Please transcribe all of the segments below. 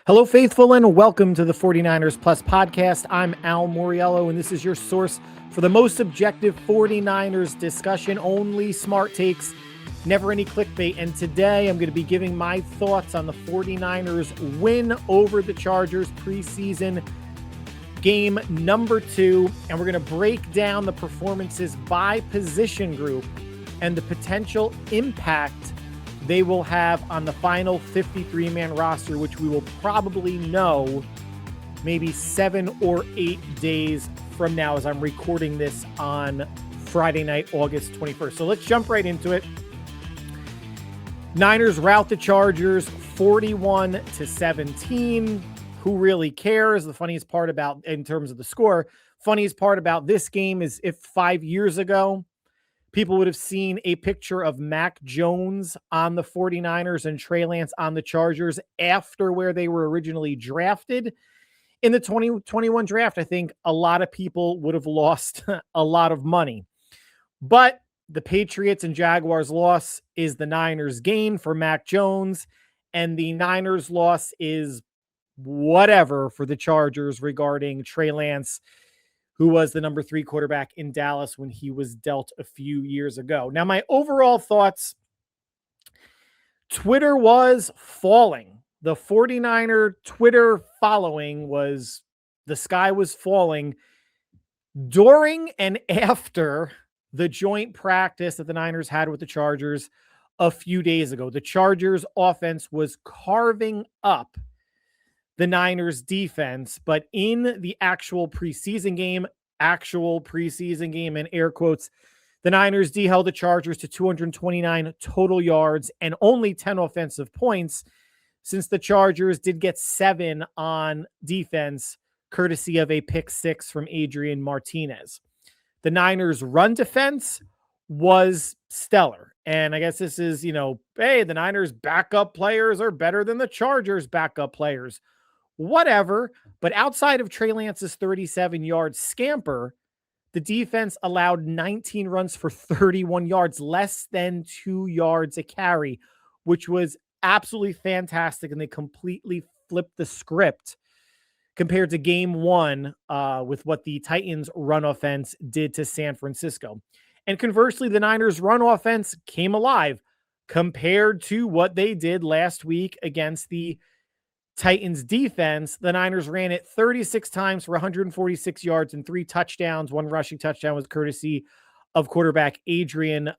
Hello, faithful, and welcome to the 49ers Plus podcast. I'm Al Moriello, and this is your source for the most objective 49ers discussion, only smart takes, never any clickbait. And today I'm going to be giving my thoughts on the 49ers win over the Chargers preseason game number 2. And we're going to break down the performances by position group and the potential impact they will have on the final 53-man roster, which we will probably know maybe 7 or 8 days from now as I'm recording this on Friday night, August 21st. So let's jump right into it. Niners rout the Chargers 41-17. Who really cares? The funniest part about, in terms of the score, funniest part about this game is if 5 years ago, people would have seen a picture of Mac Jones on the 49ers and Trey Lance on the Chargers after where they were originally drafted in the 2021 draft. I think a lot of people would have lost a lot of money. But the Patriots and Jaguars loss is the Niners gain for Mac Jones, and the Niners loss is whatever for the Chargers regarding Trey Lance, who was the number 3 quarterback in Dallas when he was dealt a few years ago. Now, my overall thoughts, Twitter was falling. The 49er Twitter following was, the sky was falling during and after the joint practice that the Niners had with the Chargers a few days ago. The Chargers offense was carving up the Niners defense, but in the actual preseason game, in air quotes, the Niners D held the Chargers to 229 total yards and only 10 offensive points, since the Chargers did get 7 on defense, courtesy of a pick 6 from Adrian Martinez. The Niners run defense was stellar. And I guess this is, hey, the Niners backup players are better than the Chargers backup players. Whatever, but outside of Trey Lance's 37-yard scamper, the defense allowed 19 runs for 31 yards, less than 2 yards a carry, which was absolutely fantastic. And they completely flipped the script compared to game 1 with what the Titans run offense did to San Francisco. And conversely, the Niners run offense came alive compared to what they did last week against the Titans defense. The Niners ran it 36 times for 146 yards and 3 touchdowns. 1 rushing touchdown was courtesy of quarterback Adrian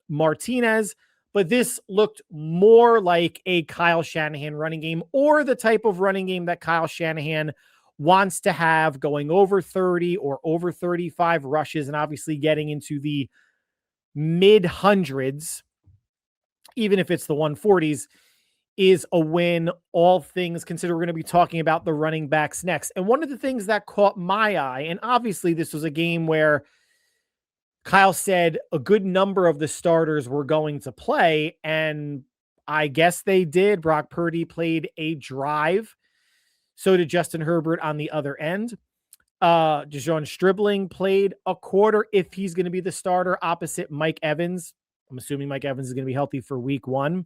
Martinez. But this looked more like a Kyle Shanahan running game, or the type of running game that Kyle Shanahan wants to have, going over 30 or over 35 rushes and obviously getting into the mid hundreds, even if it's the 140s, is a win, all things considered. We're going to be talking about the running backs next. And one of the things that caught my eye, and obviously this was a game where Kyle said a good number of the starters were going to play, and I guess they did. Brock Purdy played a drive. So did Justin Herbert on the other end. DeJon Stribling played a quarter if he's going to be the starter opposite Mike Evans. I'm assuming Mike Evans is going to be healthy for week 1.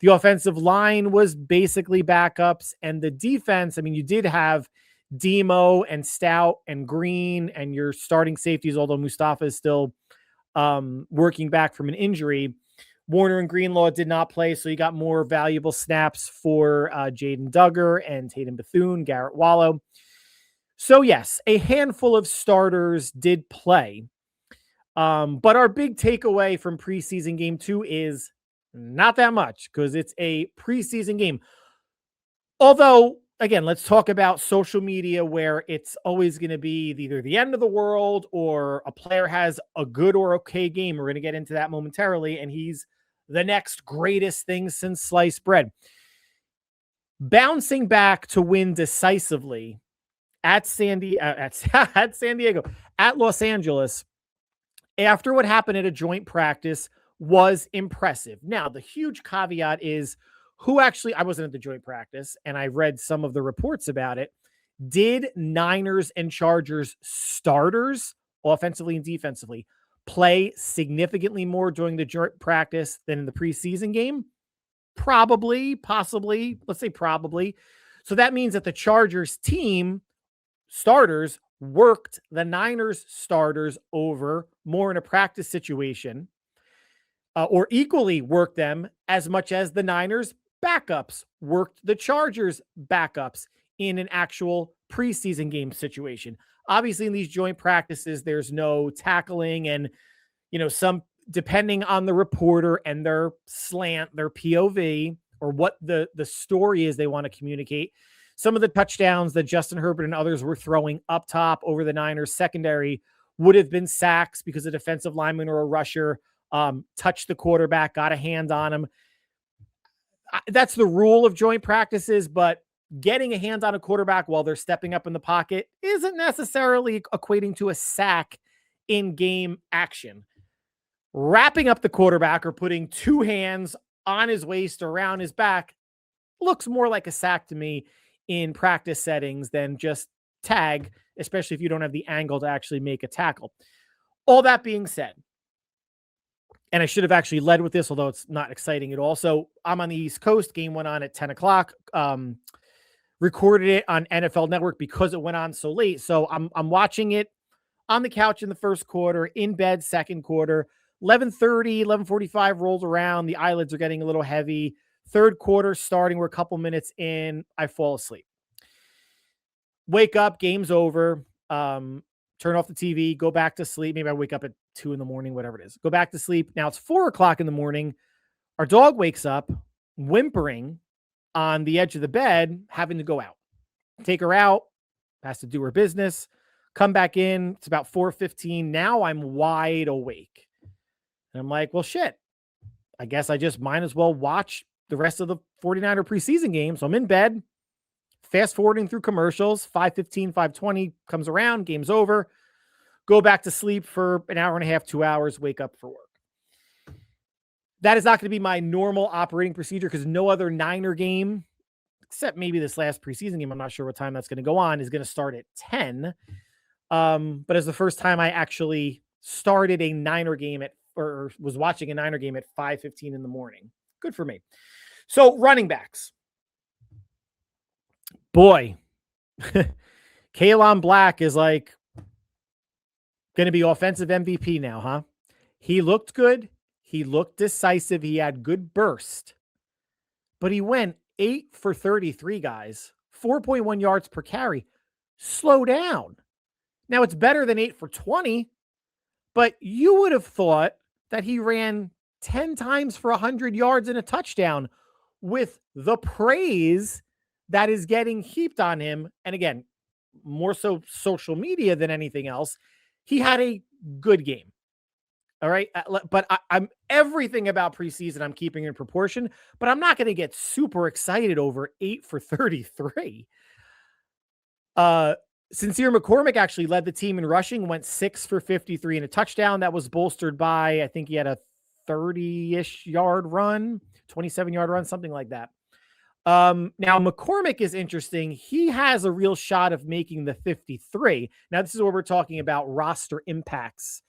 The offensive line was basically backups, and the defense, I mean, you did have Demo and Stout and Green and your starting safeties, although Mustafa is still working back from an injury. Warner and Greenlaw did not play, so you got more valuable snaps for Jaden Duggar and Tatum Bethune, Garrett Wallow. So yes, a handful of starters did play. But our big takeaway from preseason game 2 is not that much, because it's a preseason game. Although, again, let's talk about social media, where it's always going to be either the end of the world or a player has a good or okay game. We're going to get into that momentarily, and he's the next greatest thing since sliced bread. Bouncing back to win decisively at San Diego, at Los Angeles, after what happened at a joint practice, was impressive. Now, the huge caveat is I wasn't at the joint practice, and I read some of the reports about it. Did Niners and Chargers starters, offensively and defensively, play significantly more during the joint practice than in the preseason game? Probably, possibly. Let's say probably. So that means that the Chargers team starters worked the Niners starters over more in a practice situation, or equally worked them as much as the Niners backups worked the Chargers backups in an actual preseason game situation. Obviously, in these joint practices, there's no tackling, and some, depending on the reporter and their slant, their POV, or what the story is they want to communicate. Some of the touchdowns that Justin Herbert and others were throwing up top over the Niners secondary would have been sacks because a defensive lineman or a rusher touched the quarterback, got a hand on him. That's the rule of joint practices, but getting a hand on a quarterback while they're stepping up in the pocket isn't necessarily equating to a sack in game action. Wrapping up the quarterback or putting two hands on his waist or around his back looks more like a sack to me in practice settings than just tag, especially if you don't have the angle to actually make a tackle. All that being said, and I should have actually led with this, although it's not exciting at all. So I'm on the East Coast. Game went on at 10 o'clock. Recorded it on NFL Network because it went on so late. So I'm watching it on the couch in the first quarter, in bed second quarter. 11:30, 11:45 rolls around. The eyelids are getting a little heavy. Third quarter starting. We're a couple minutes in. I fall asleep. Wake up. Game's over. Turn off the TV. Go back to sleep. Maybe I wake up at 2 a.m, whatever it is. Go back to sleep. Now it's 4 o'clock in the morning. Our dog wakes up whimpering on the edge of the bed, having to go out. Take her out. Has to do her business. Come back in. It's about 4:15. Now I'm wide awake. And I'm like, well, shit. I guess I just might as well watch the rest of the 49er preseason game. So I'm in bed, fast forwarding through commercials. 5:15, 5:20 comes around. Game's over. Go back to sleep for an hour and a half, 2 hours, wake up for work. That is not going to be my normal operating procedure because no other Niner game, except maybe this last preseason game, I'm not sure what time that's going to go on, is going to start at 10. But it's the first time I actually started a Niner game or was watching a Niner game at 5:15 in the morning. Good for me. So running backs. Boy, Kalen Black is like going to be offensive MVP now, huh? He looked good. He looked decisive. He had good burst. But he went 8 for 33, guys. 4.1 yards per carry. Slow down. Now, it's better than 8 for 20, but you would have thought that he ran 10 times for 100 yards and a touchdown with the praise that is getting heaped on him. And again, more so social media than anything else. He had a good game. All right. But I'm everything about preseason I'm keeping in proportion, but I'm not going to get super excited over 8 for 33. Sincere McCormick actually led the team in rushing, went 6 for 53 and a touchdown. That was bolstered by, I think he had a 30-ish yard run, 27-yard run, something like that. Now McCormick is interesting. He has a real shot of making the 53. Now this is where we're talking about roster impacts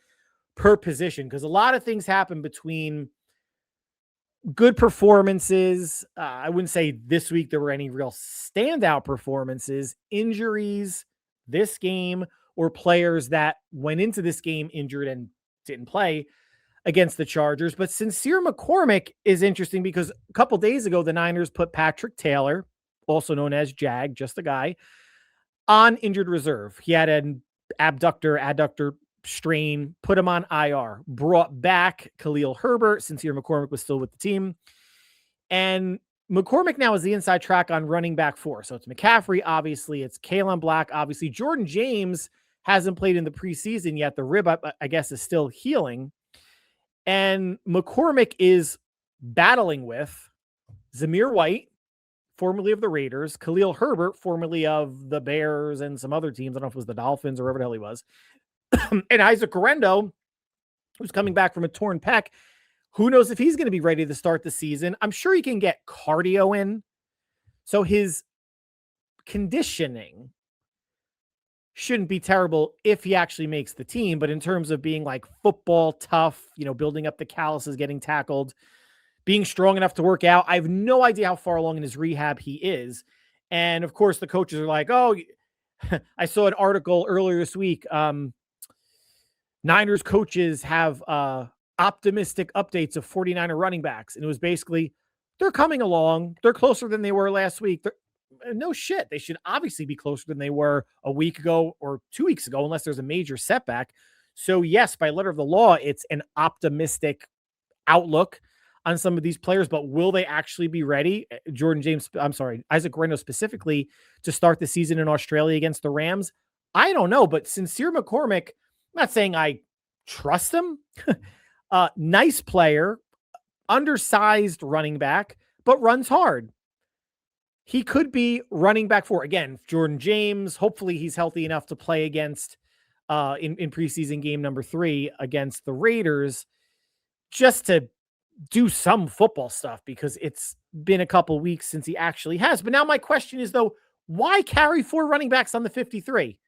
per position, because a lot of things happen between good performances. I wouldn't say this week there were any real standout performances, injuries this game, or players that went into this game injured and didn't play against the Chargers. But Sincere McCormick is interesting because a couple days ago, the Niners put Patrick Taylor, also known as Jag, just a guy, on injured reserve. He had an adductor strain, put him on IR, brought back Khalil Herbert. Sincere McCormick was still with the team. And McCormick now is the inside track on running back 4. So it's McCaffrey, obviously. It's Kalen Black, obviously. Jordan James hasn't played in the preseason yet. The rib, I guess, is still healing. And McCormick is battling with Zamir White, formerly of the Raiders, Khalil Herbert, formerly of the Bears and some other teams. I don't know if it was the Dolphins or wherever the hell he was. And Isaac Guerrero, who's coming back from a torn pec. Who knows if he's going to be ready to start the season? I'm sure he can get cardio in. So his conditioning shouldn't be terrible if he actually makes the team. But in terms of being like football tough, building up the calluses, getting tackled, being strong enough to work out, I have no idea how far along in his rehab he is. And of course, the coaches are like, oh, I saw an article earlier this week. Niners coaches have optimistic updates of 49er running backs. And it was basically, they're coming along. They're closer than they were last week. No shit. They should obviously be closer than they were a week ago or 2 weeks ago, unless there's a major setback. So yes, by letter of the law, it's an optimistic outlook on some of these players, but will they actually be ready? Isaac Guerrero specifically, to start the season in Australia against the Rams? I don't know, but Sincere McCormick, I'm not saying I trust him. Nice player, undersized running back, but runs hard. He could be running back 4. Again, Jordan James, hopefully he's healthy enough to play against in preseason game number 3 against the Raiders, just to do some football stuff, because it's been a couple weeks since he actually has. But now my question is, though, why carry 4 running backs on the 53?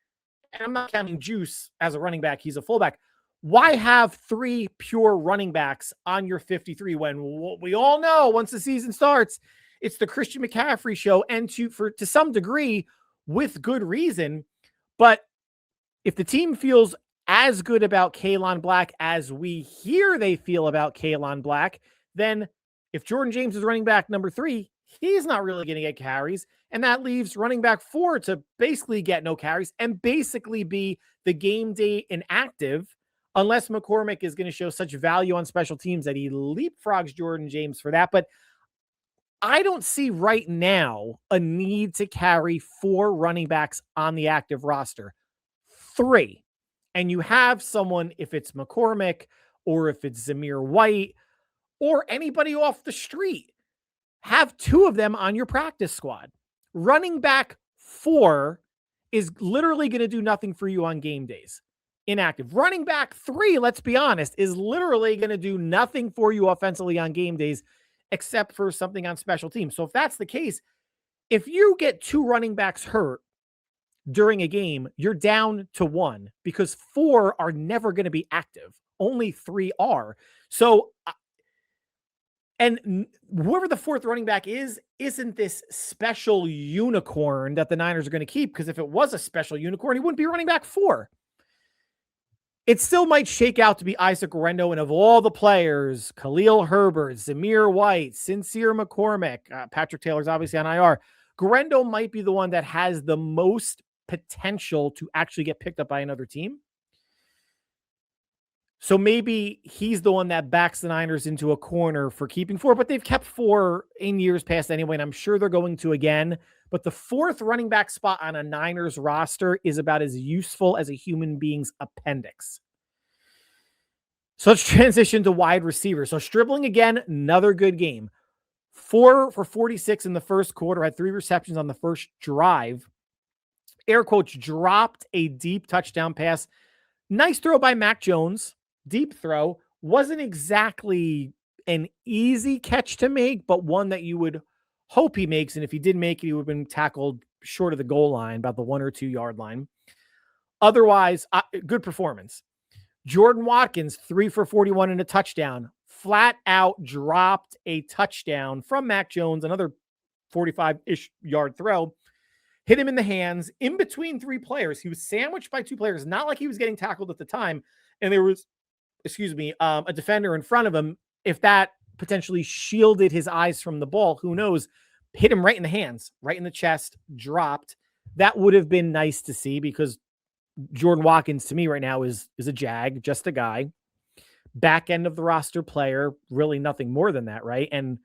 And I'm not counting Juice as a running back. He's a fullback. Why have 3 pure running backs on your 53 when we all know once the season starts, it's the Christian McCaffrey show, and to some degree with good reason. But if the team feels as good about Kaelon Black as we hear they feel about Kaelon Black, then if Jordan James is running back number 3, he's not really going to get carries. And that leaves running back 4 to basically get no carries and basically be the game day inactive, unless McCormick is going to show such value on special teams that he leapfrogs Jordan James for that. But I don't see right now a need to carry 4 running backs on the active roster. 3. And you have someone, if it's McCormick or if it's Zamir White or anybody off the street, have 2 of them on your practice squad. Running back 4 is literally going to do nothing for you on game days. Inactive. Running back 3, let's be honest, is literally going to do nothing for you offensively on game days, except for something on special teams. So if that's the case, if you get 2 running backs hurt during a game, you're down to 1, because 4 are never going to be active. Only 3 are. So, and whoever the 4th running back isn't this special unicorn that the Niners are going to keep, because if it was a special unicorn, he wouldn't be running back 4. It still might shake out to be Isaac Guerrero, and of all the players, Khalil Herbert, Zamir White, Sincere McCormick, Patrick Taylor's obviously on IR, Guerrero might be the one that has the most potential to actually get picked up by another team. So maybe he's the one that backs the Niners into a corner for keeping 4, but they've kept 4 in years past anyway, and I'm sure they're going to again. But the 4th running back spot on a Niners roster is about as useful as a human being's appendix. So let's transition to wide receiver. So Stribling again, another good game. 4 for 46 in the first quarter, had 3 receptions on the first drive. Air quotes, dropped a deep touchdown pass. Nice throw by Mac Jones. Deep throw. Wasn't exactly an easy catch to make, but one that you would hope he makes. And if he did make it, he would have been tackled short of the goal line, about the 1 or 2 yard line. Otherwise, good performance. Jordan Watkins, 3 for 41 and a touchdown. Flat out dropped a touchdown from Mac Jones, another 45-ish yard throw. Hit him in the hands in between 3 players. He was sandwiched by 2 players, not like he was getting tackled at the time. And there was, a defender in front of him. If that potentially shielded his eyes from the ball, who knows? Hit him right in the hands, right in the chest, dropped. That would have been nice to see, because Jordan Watkins to me right now is a jag, just a guy. Back end of the roster player, really nothing more than that, right? And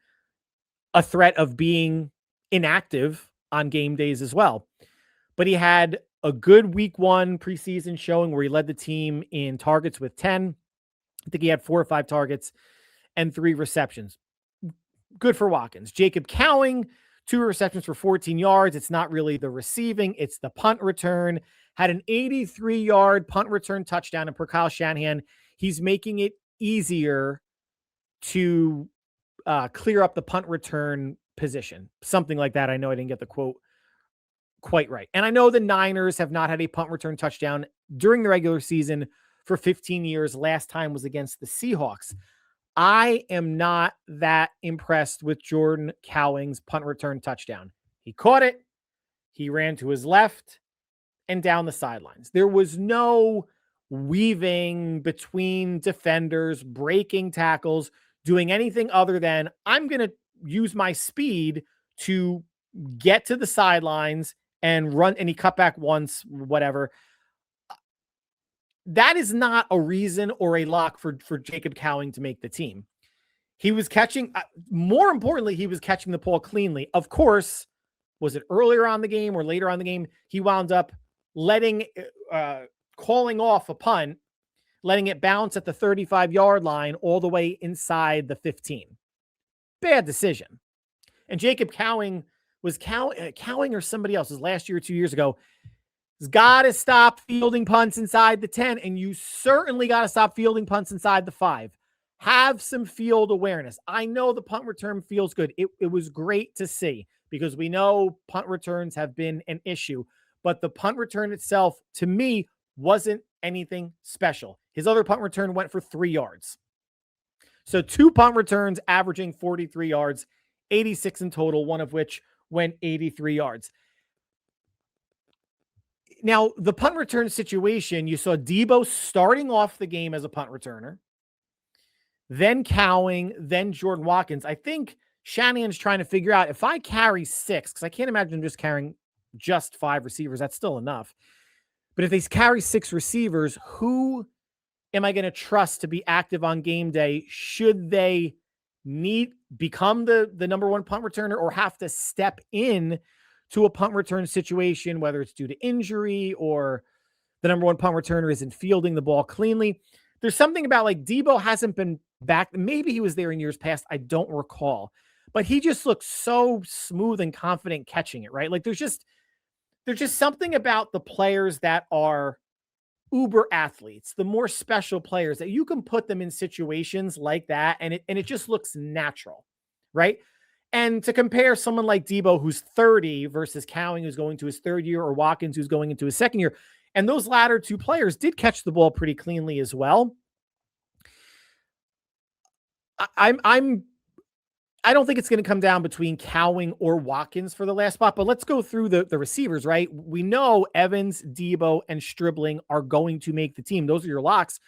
a threat of being inactive on game days as well. But he had a good week 1 preseason showing where he led the team in targets with 10. I think he had 4 or 5 targets and 3 receptions. Good for Watkins. Jacob Cowing, 2 receptions for 14 yards. It's not really the receiving, it's the punt return. Had an 83-yard punt return touchdown. And per Kyle Shanahan, he's making it easier to clear up the punt return position. Something like that. I know I didn't get the quote quite right. And I know the Niners have not had a punt return touchdown during the regular season for 15 years. Last time was against the Seahawks. I am not that impressed with Jordan Cowing's punt return touchdown. He caught it. He ran to his left and down the sidelines. There was no weaving between defenders, breaking tackles, doing anything other than I'm going to use my speed to get to the sidelines and run. And he cut back once, whatever. That is not a reason or a lock for Jacob Cowing to make the team. He was catching, more importantly, he was catching the ball cleanly. Of course, was it earlier on the game or later on the game? He wound up calling off a punt, letting it bounce at the 35-yard line all the way inside the 15. Bad decision. And Jacob Cowing was Cowing or somebody else, was last year or 2 years ago, has got to stop fielding punts inside the 10, and you certainly got to stop fielding punts inside the 5. Have some field awareness. I know the punt return feels good. It was great to see because we know punt returns have been an issue, but the punt return itself, to me, wasn't anything special. His other punt return went for 3 yards. So 2 punt returns averaging 43 yards, 86 in total, one of which went 83 yards. Now, the punt return situation, you saw Deebo starting off the game as a punt returner, then Cowing, then Jordan Watkins. I think Shanahan's trying to figure out, if I carry 6, because I can't imagine just carrying just 5 receivers. That's still enough. But if they carry 6 receivers, who am I going to trust to be active on game day? Should they become the number 1 punt returner or have to step in to a punt return situation, whether it's due to injury or the number 1 punt returner isn't fielding the ball cleanly? There's something about, like, Deebo hasn't been back. Maybe he was there in years past. I don't recall, but he just looks so smooth and confident catching it, right? Like there's just something about the players that are uber athletes, the more special players, that you can put them in situations like that, and it just looks natural, right? And to compare someone like Deebo, who's 30, versus Cowing, who's going to his 3rd year, or Watkins, who's going into his 2nd year, and those latter 2 players did catch the ball pretty cleanly as well. I don't think it's going to come down between Cowing or Watkins for the last spot, but let's go through the receivers, right? We know Evans, Deebo, and Stribling are going to make the team. Those are your locks.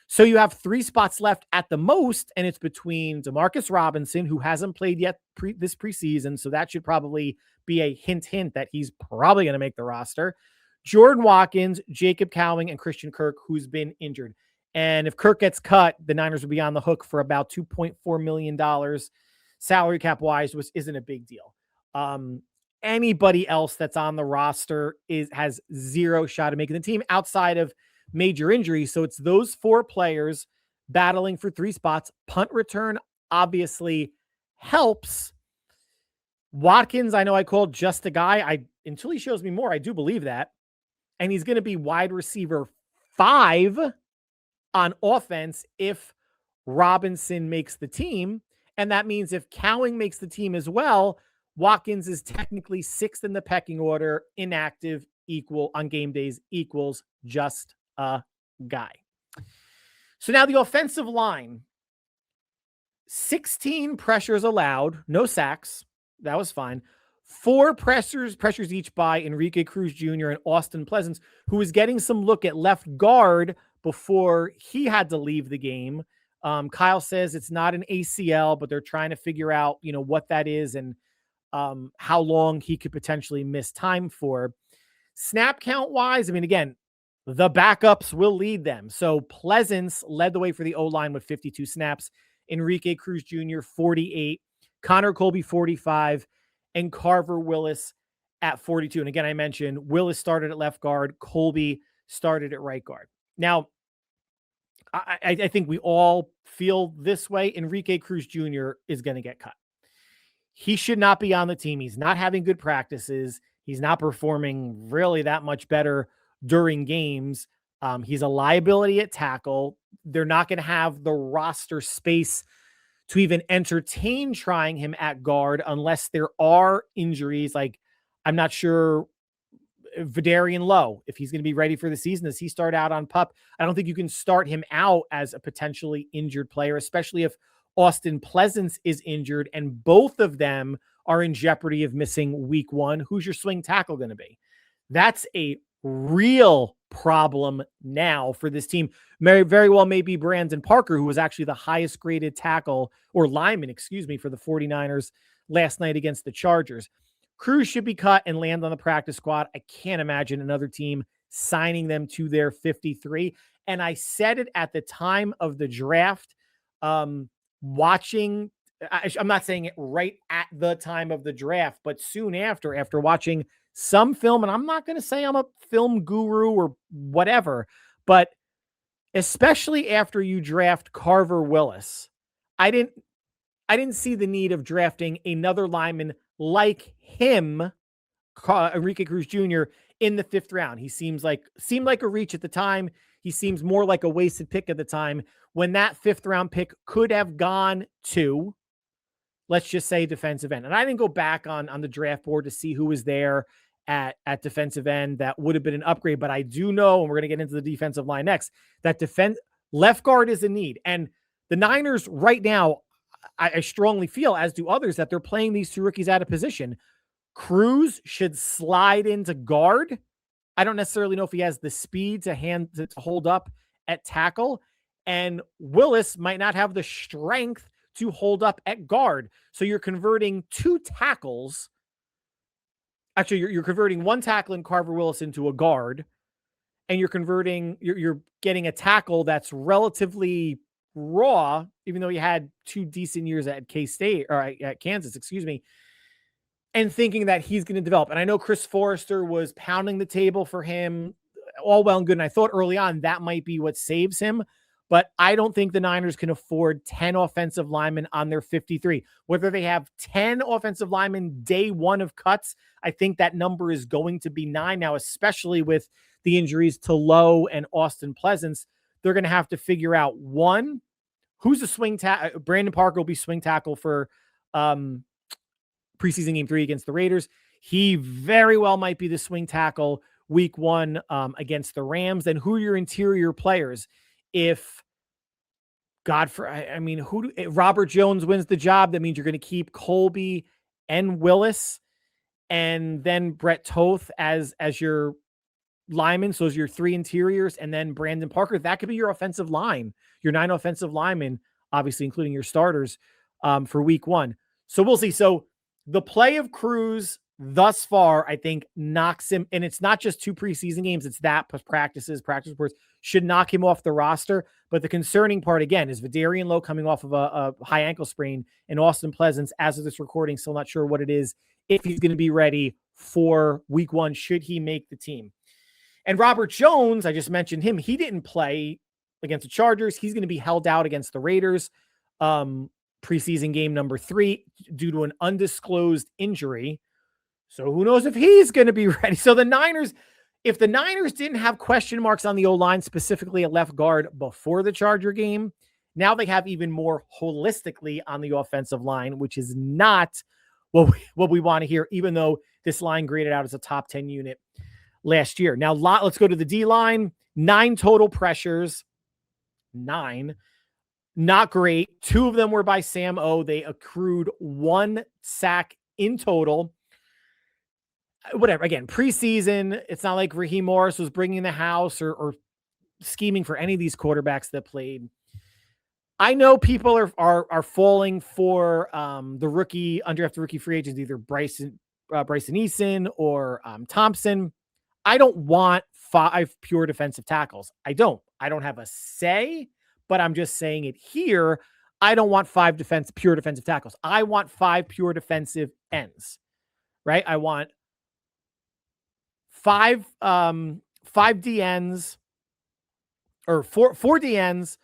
So you have 3 spots left at the most, and it's between Demarcus Robinson, who hasn't played yet this preseason, so that should probably be a hint that he's probably going to make the roster, Jordan Watkins, Jacob Cowing, and Christian Kirk, who's been injured. And if Kirk gets cut, the Niners will be on the hook for about $2.4 million salary cap wise, which isn't a big deal. Anybody else that's on the roster has 0 shot at making the team outside of major injuries. So it's those 4 players battling for 3 spots. Punt return obviously helps. Watkins, I know I called just a guy. Until he shows me more, I do believe that. And he's going to be wide receiver 5 on offense if Robinson makes the team. And that means if Cowing makes the team as well, Watkins is technically 6th in the pecking order, inactive, equal on game days, equals just a guy. So now the offensive line, 16 pressures allowed, no sacks. That was fine. 4 pressures each by Enrique Cruz Jr. and Austin Pleasants, who was getting some look at left guard before he had to leave the game. Kyle says it's not an ACL, but they're trying to figure out, what that is and how long he could potentially miss time for. Snap count wise, again, the backups will lead them. So Pleasants led the way for the O-line with 52 snaps. Enrique Cruz Jr., 48. Connor Colby, 45. And Carver Willis at 42. And again, I mentioned Willis started at left guard. Colby started at right guard. Now, I think we all feel this way. Enrique Cruz Jr. is going to get cut. He should not be on the team. He's not having good practices. He's not performing really that much better during games. He's a liability at tackle. They're not going to have the roster space to even entertain trying him at guard unless there are injuries. Like, I'm not sure Vidarian Lowe, if he's going to be ready for the season. Does he start out on PUP? I don't think you can start him out as a potentially injured player, especially if Austin Pleasance is injured, and both of them are in jeopardy of missing week 1. Who's your swing tackle going to be? That's a real problem now for this team. Very well may be Brandon Parker, who was actually the highest graded tackle or lineman, for the 49ers last night against the Chargers. Cruz should be cut and land on the practice squad. I can't imagine another team signing them to their 53. And I said it at the time of the draft, watching, I'm not saying it right at the time of the draft, but soon after watching some film, and I'm not going to say I'm a film guru or whatever, but especially after you draft Carver Willis, I didn't see the need of drafting another lineman like him, Enrique Cruz Jr., in the 5th round. He seemed like a reach at the time. He seems more like a wasted pick at the time when that 5th round pick could have gone to, let's just say, defensive end. And I didn't go back on the draft board to see who was there at defensive end. That would have been an upgrade, but I do know, and we're going to get into the defensive line next, that left guard is a need. And the Niners right now, I strongly feel, as do others, that they're playing these 2 rookies out of position. Cruz should slide into guard. I don't necessarily know if he has the speed to hold up at tackle, and Willis might not have the strength to hold up at guard. So you're converting 2 tackles. Actually, you're converting 1 tackle in Carver Willis into a guard, and you're getting a tackle that's relatively raw, even though he had 2 decent years at K-State or at Kansas, and thinking that he's going to develop. And I know Chris Forrester was pounding the table for him, all well and good. And I thought early on that might be what saves him, but I don't think the Niners can afford 10 offensive linemen on their 53. Whether they have 10 offensive linemen day 1 of cuts, I think that number is going to be 9 now, especially with the injuries to Lowe and Austin Pleasance. They're going to have to figure out, one, who's the swing tackle. Brandon Parker will be swing tackle for preseason game 3 against the Raiders. He very well might be the swing tackle week 1 against the Rams. Then who are your interior players? If Robert Jones wins the job, that means you're going to keep Colby and Willis, and then Brett Toth as your linemen. So as your 3 interiors, and then Brandon Parker. That could be your offensive line, your 9 offensive linemen, obviously including your starters for week 1. So we'll see. So the play of Cruz thus far, I think, knocks him, and it's not just 2 preseason games, it's that plus practice reports should knock him off the roster. But the concerning part, again, is Vidarian Lowe coming off of a high ankle sprain, and Austin Pleasance, as of this recording, still not sure what it is, if he's going to be ready for week 1, should he make the team. And Robert Jones, I just mentioned him, he didn't play against the Chargers. He's going to be held out against the Raiders. Preseason game number 3 due to an undisclosed injury. So who knows if he's going to be ready. So the Niners, if the Niners didn't have question marks on the O-line, specifically at left guard before the Charger game, now they have even more holistically on the offensive line, which is not what we want to hear, even though this line graded out as a top 10 unit last year. Now let's go to the D-line. 9 total pressures. 9. Not great. 2 of them were by Sam O. They accrued 1 sack in total. Whatever. Again, preseason, it's not like Raheem Morris was bringing the house or scheming for any of these quarterbacks that played. I know people are falling for the rookie, undrafted rookie free agents, either Bryson Eason or Thompson. I don't want 5 pure defensive tackles. I don't have a say, but I'm just saying it here. I don't want 5 pure defensive tackles. I want 5 pure defensive ends, right? I want 5 DNs or 4 DNs,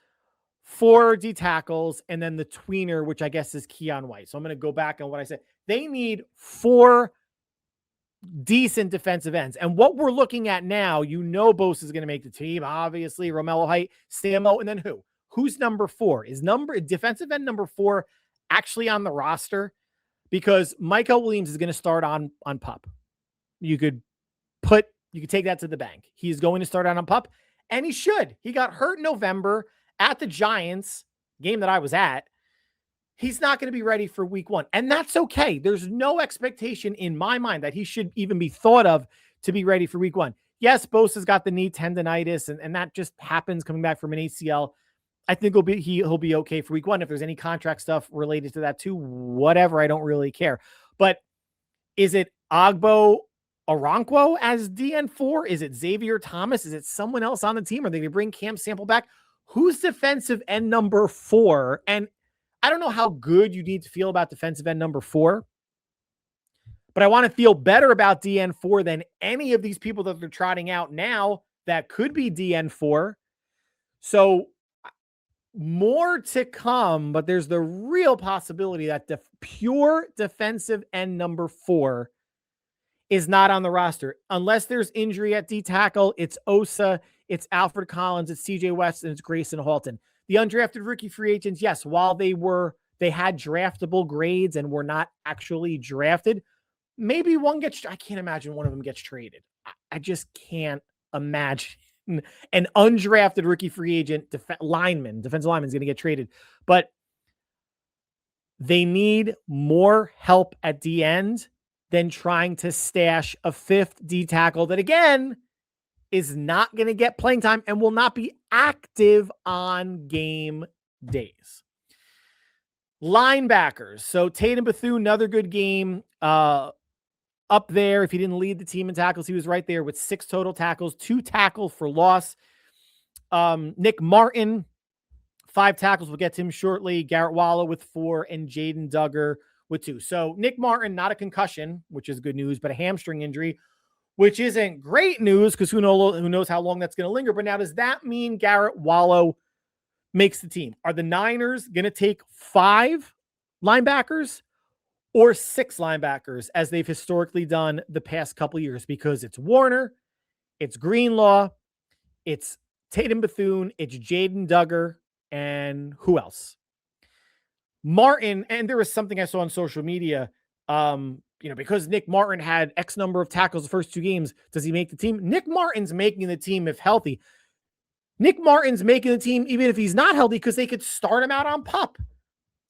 4 D tackles, and then the tweener, which I guess is Keon White. So I'm going to go back on what I said. They need 4 decent defensive ends. And what we're looking at now, Bosa is going to make the team. Obviously, Romello Height, Samo, and then who? Who's number 4? Is defensive end number 4 actually on the roster? Because Michael Williams is going to start on PUP. You could take that to the bank. He's going to start on PUP, and he should. He got hurt in November at the Giants game that I was at. he's not going to be ready for week 1. And that's okay. There's no expectation in my mind that he should even be thought of to be ready for week 1. Yes, Bosa's got the knee tendonitis, and that just happens coming back from an ACL. I think he'll be okay for week 1. If there's any contract stuff related to that too, whatever, I don't really care. But is it Agbo Arankwo as DN4? Is it Xavier Thomas? Is it someone else on the team? Are they going to bring Cam Sample back? Who's defensive end number 4? And I don't know how good you need to feel about defensive end number 4, but I want to feel better about DN4 than any of these people that they're trotting out now that could be DN4. So more to come, but there's the real possibility that the pure defensive end number 4 is not on the roster. Unless there's injury at D tackle, it's Osa, it's Alfred Collins, it's CJ West, and it's Grayson Halton. The undrafted rookie free agents, yes, while they had draftable grades and were not actually drafted, maybe one gets, I can't imagine one of them gets traded. I just can't imagine an undrafted rookie free agent defensive lineman is going to get traded. But they need more help at the end than trying to stash a 5th D tackle that, again, is not going to get playing time and will not be active on game days. Linebackers. So Tatum Bethune, another good game. Up there, if he didn't lead the team in tackles, he was right there with 6 total tackles, 2 tackles for loss. Nick Martin, 5 tackles. We'll get to him shortly. Garrett Wallow with 4 and Jaden Duggar with 2. So Nick Martin, not a concussion, which is good news, but a hamstring injury, which isn't great news because who knows how long that's going to linger. But now, does that mean Garrett Wallow makes the team? Are the Niners going to take 5 linebackers or 6 linebackers as they've historically done the past couple years? Because it's Warner, it's Greenlaw, it's Tatum Bethune, it's Jaden Duggar, and who else? Martin, and there was something I saw on social media, because Nick Martin had X number of tackles the first 2 games, does he make the team? Nick Martin's making the team if healthy. Nick Martin's making the team even if he's not healthy because they could start him out on PUP,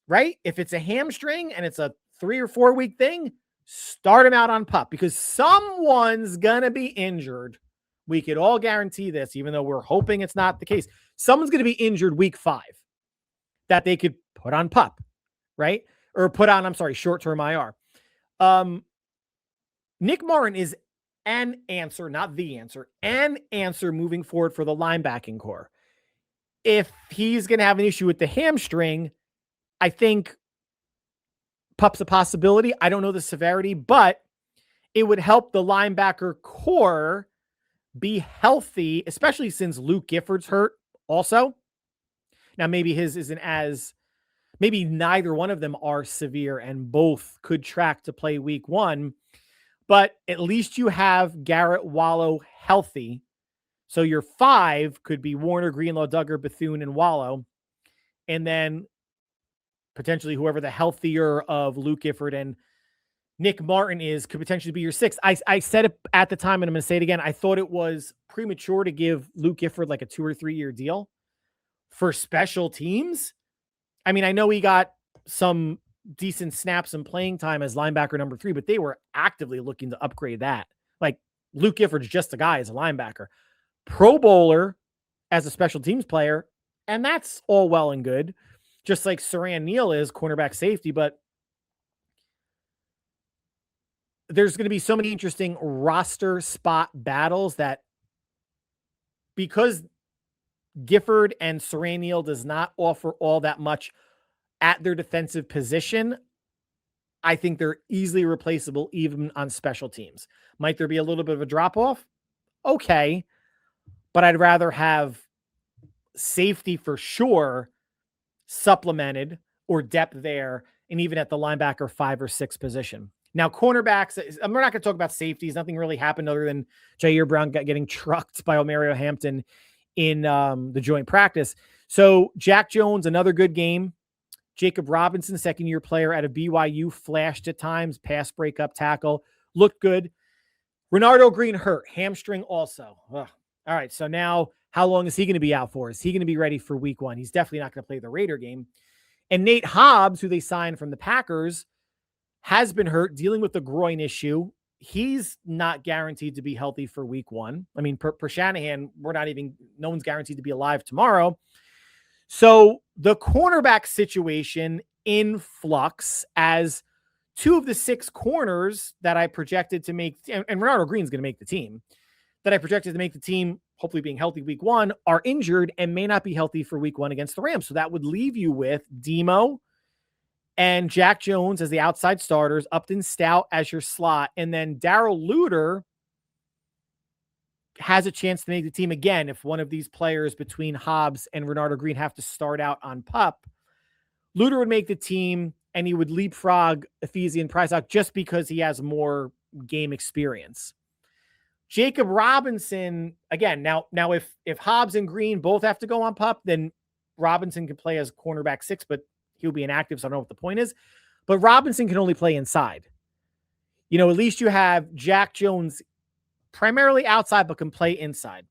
right? If it's a hamstring and it's a 3 or 4 week thing, start him out on PUP because someone's going to be injured. We could all guarantee this, even though we're hoping it's not the case. Someone's going to be injured week 5 that they could put on PUP, right? Or put on, short-term IR. Nick Martin is an answer, not the answer, an answer moving forward for the linebacking core. If he's going to have an issue with the hamstring, I think PUP's a possibility. I don't know the severity, but it would help the linebacker core be healthy, especially since Luke Gifford's hurt also. Now, maybe his isn't maybe neither one of them are severe and both could track to play week 1, but at least you have Garrett Wallow healthy. So your 5 could be Warner, Greenlaw, Duggar, Bethune, and Wallow. And then potentially whoever the healthier of Luke Gifford and Nick Martin could potentially be your 6. I said it at the time, and I'm going to say it again. I thought it was premature to give Luke Gifford like a 2 or 3 year deal for special teams. I mean, I know he got some decent snaps and playing time as linebacker number 3, but they were actively looking to upgrade that. Like, Luke Gifford's just a guy as a linebacker. Pro Bowler as a special teams player, and that's all well and good. Just like Saran Neal is cornerback safety, but there's going to be so many interesting roster spot battles that because Gifford and Saran Neal does not offer all that much at their defensive position, I think they're easily replaceable even on special teams. Might there be a little bit of a drop-off? Okay. But I'd rather have safety for sure supplemented or depth there, and even at the linebacker 5 or 6 position. Now, cornerbacks, we're not going to talk about safeties. Nothing really happened other than Jair Brown getting trucked by Omario Hampton in the joint practice. So Jack Jones, another good game. Jacob Robinson, second-year player out of BYU, flashed at times, pass breakup tackle, looked good. Renardo Green hurt, hamstring also. Ugh. All right, so now how long is he going to be out for? Is he going to be ready for week 1? He's definitely not going to play the Raider game. And Nate Hobbs, who they signed from the Packers, has been hurt, dealing with the groin issue. He's not guaranteed to be healthy for week 1. I mean, per Shanahan, no one's guaranteed to be alive tomorrow. So the cornerback situation in flux, as 2 of the 6 corners that I projected to make, and Renardo Green's going to make the team, that I projected to make the team, hopefully being healthy week 1, are injured and may not be healthy for week 1 against the Rams. So that would leave you with Demo and Jack Jones as the outside starters, Upton Stout as your slot, and then Darrell Luter has a chance to make the team again if one of these players between Hobbs and Renardo Green have to start out on PUP. Luter would make the team, and he would leapfrog Ephesi and Prysock just because he has more game experience. Jacob Robinson, again, now if Hobbs and Green both have to go on PUP, then Robinson can play as cornerback 6, but he'll be inactive, so I don't know what the point is. But Robinson can only play inside. At least you have Jack Jones primarily outside, but can play inside.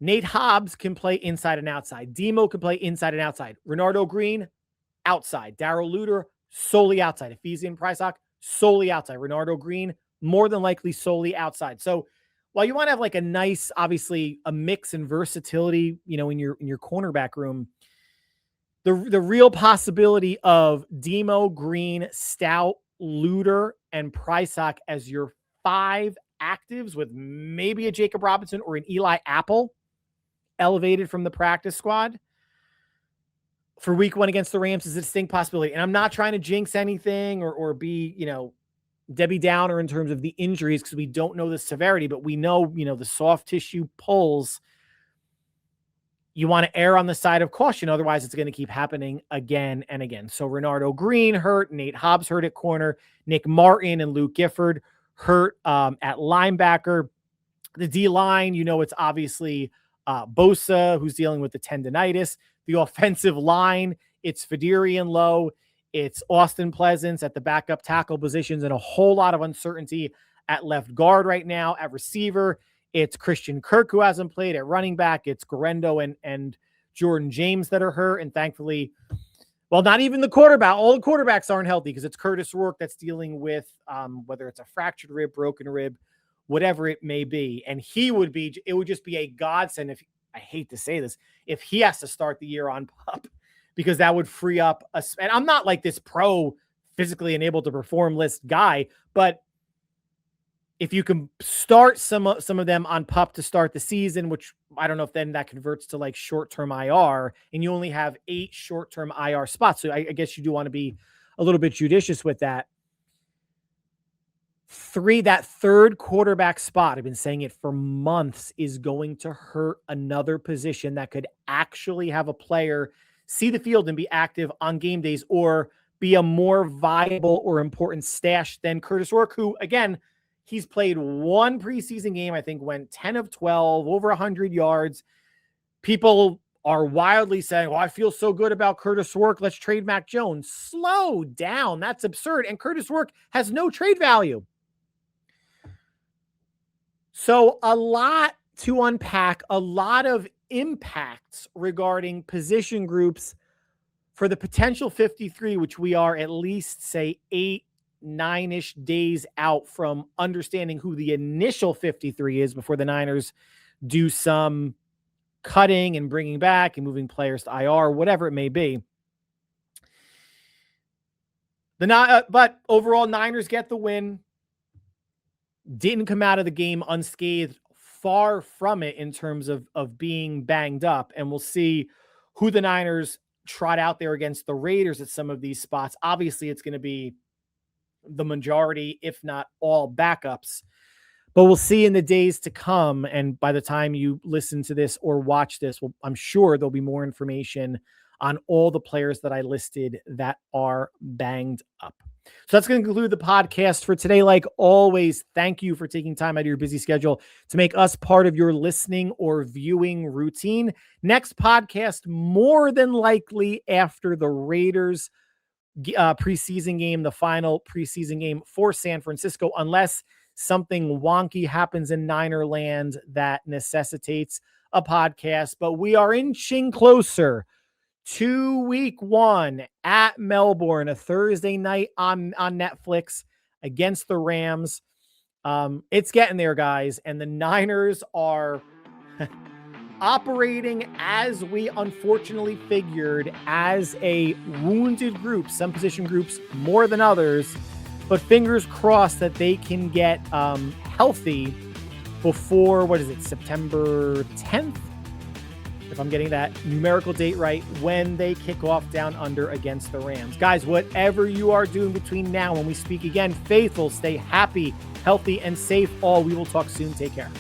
Nate Hobbs can play inside and outside. Demo can play inside and outside. Renardo Green, outside. Darrell Luter, solely outside. Ephesi and Prysock, solely outside. Renardo Green, more than likely solely outside. So while you want to have like a nice, obviously a mix and versatility, in your cornerback room, the real possibility of Demo, Green, Stout, Luter, and Prysock as your 5 actives, with maybe a Jacob Robinson or an Eli Apple elevated from the practice squad for week 1 against the Rams, is a distinct possibility. And I'm not trying to jinx anything or be, Debbie Downer in terms of the injuries, because we don't know the severity, but we know, the soft tissue pulls. You want to err on the side of caution. Otherwise, it's going to keep happening again and again. So Renardo Green hurt, Nate Hobbs hurt at corner, Nick Martin and Luke Gifford hurt at linebacker. The D-line, it's obviously Bosa, who's dealing with the tendonitis. The offensive line, it's Federian Lowe, it's Austin Pleasance at the backup tackle positions, and a whole lot of uncertainty at left guard right now. At receiver, it's Christian Kirk, who hasn't played. At running back, it's Guerendo and Jordan James that are hurt. And thankfully, well, not even the quarterback. All the quarterbacks aren't healthy, because it's Curtis Rourke that's dealing with whether it's a fractured rib, broken rib, whatever it may be. And it would just be a godsend if, I hate to say this, if he has to start the year on PUP, because that would free up and I'm not like this pro physically unable to perform list guy, but if you can start some of them on PUP to start the season, which I don't know if then that converts to like short-term IR, and you only have 8 short-term IR spots. So I guess you do want to be a little bit judicious with that. That third quarterback spot, I've been saying it for months, is going to hurt another position that could actually have a player see the field and be active on game days, or be a more viable or important stash than Curtis Rourke, who, again, he's played 1 preseason game, I think went 10 of 12, over 100 yards. People are wildly saying, well, I feel so good about Curtis Rourke, let's trade Mac Jones. Slow down. That's absurd. And Curtis Rourke has no trade value. So a lot to unpack, a lot of impacts regarding position groups for the potential 53, which we are at least, say, 8-9-ish days out from understanding who the initial 53 is before the Niners do some cutting and bringing back and moving players to IR, whatever it may be. But overall, Niners get the win. Didn't come out of the game unscathed, far from it in terms of being banged up. And we'll see who the Niners trot out there against the Raiders at some of these spots. Obviously, it's going to be the majority, if not all, backups. But we'll see in the days to come. And by the time you listen to this or watch this, I'm sure there'll be more information on all the players that I listed that are banged up. So that's going to conclude the podcast for today. Like always, thank you for taking time out of your busy schedule to make us part of your listening or viewing routine. Next podcast, more than likely after the Raiders preseason game, the final preseason game for San Francisco, unless something wonky happens in Niner land that necessitates a podcast. But we are inching closer week one at Melbourne, a Thursday night on Netflix against the Rams. It's getting there, guys. And the Niners are operating, as we unfortunately figured, as a wounded group, some position groups more than others, but fingers crossed that they can get healthy before, September 10th? If I'm getting that numerical date right, when they kick off down under against the Rams. Guys, whatever you are doing between now and we speak again, faithful, stay happy, healthy, and safe all. We will talk soon. Take care.